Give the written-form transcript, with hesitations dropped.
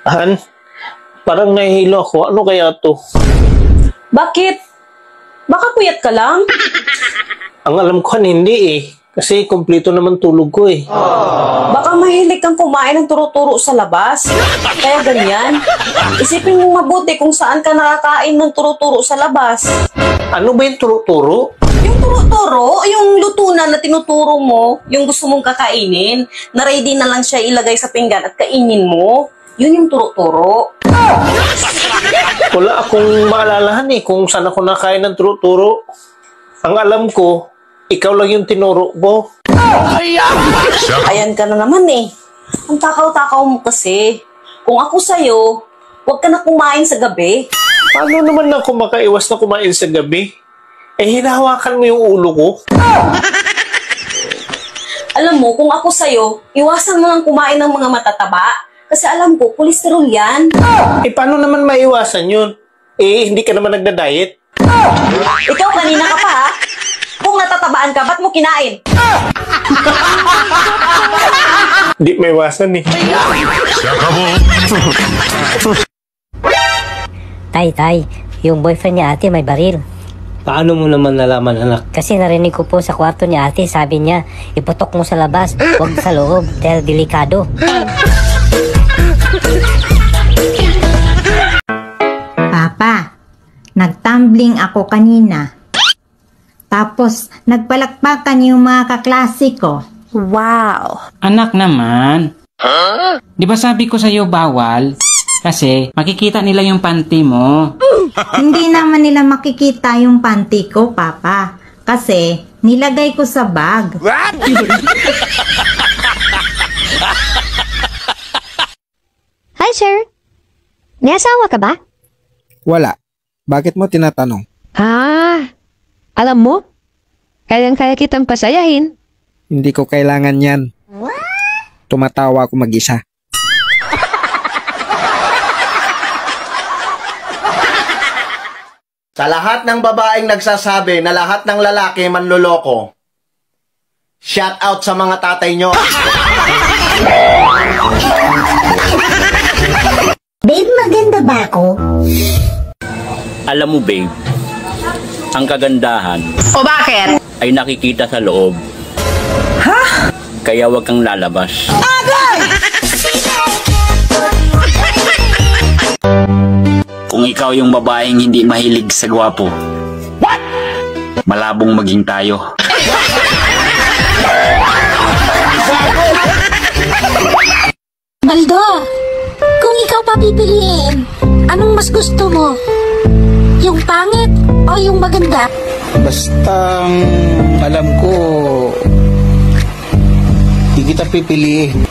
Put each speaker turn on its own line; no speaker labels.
Han, parang nahihilo ako. Ano kaya to?
Bakit? Baka puyat ka lang?
Ang alam ko, hindi eh. Kasi kumpleto naman tulog ko eh.
Baka mahilig kang kumain ng turo-turo sa labas. Kaya ganyan. Isipin mo mabuti kung saan ka nakakain ng turo-turo sa labas.
Ano ba yung turo-turo?
Yung turo-turo, yung lutunan na tinuturo mo, yung gusto mong kakainin, na ready na lang siya ilagay sa pinggan at kainin mo, yun yung turo-turo.
Wala akong maalalahan eh kung saan ako nakain ng turo-turo. Ang alam ko, ikaw lang yung tinuro ko.
Ayan ka na naman eh. Ang takaw-takaw mo kasi. Kung ako sa'yo, huwag ka na kumain sa gabi.
Paano naman ako makaiwas na kumain sa gabi? Eh, hinahawakan mo yung ulo ko.
Alam mo, kung ako sa'yo, iwasan mo lang kumain ng mga matataba. Kasi alam ko, kolesterol yan.
Eh, paano naman maiwasan yun? Eh, hindi ka naman nagda-diet.
Ikaw, kanina ka pa ha? Kung natatabaan ka, ba't mo kinain?
Hindi maiwasan eh.
Tay, yung boyfriend ni ate may baril.
Paano mo naman nalaman, anak?
Kasi narinig ko po sa kwarto ni ate, sabi niya, iputok mo sa labas, huwag sa loob, dahil delikado.
Papa, nagtumbling ako kanina. Tapos, nagpalakpakan yung mga kaklase ko.
Wow!
Anak naman. Di ba sabi ko sa'yo bawal? Kasi makikita nila yung panty mo.
Hindi naman nila makikita yung panty ko, Papa. Kasi, nilagay ko sa bag.
Hi, sir. May asawa ka ba?
Wala. Bakit mo tinatanong?
Alam mo, kayang-kaya kitang pasayahin.
Hindi ko kailangan yan. Tumatawa ako mag-isa.
Sa lahat ng babaeng nagsasabi na lahat ng lalaki manloloko, shout out sa mga tatay nyo.
Babe, maganda ba ako?
Alam mo, babe, ang kagandahan
O bakit?
ay nakikita sa loob.
Ha?
Kaya wag kang lalabas. Kung ikaw yung babaeng hindi mahilig sa gwapo, malabong maging tayo.
Baldo, kung ikaw papipiliin, anong mas gusto mo? Yung pangit o yung maganda?
Basta alam ko, hindi kita pipiliin.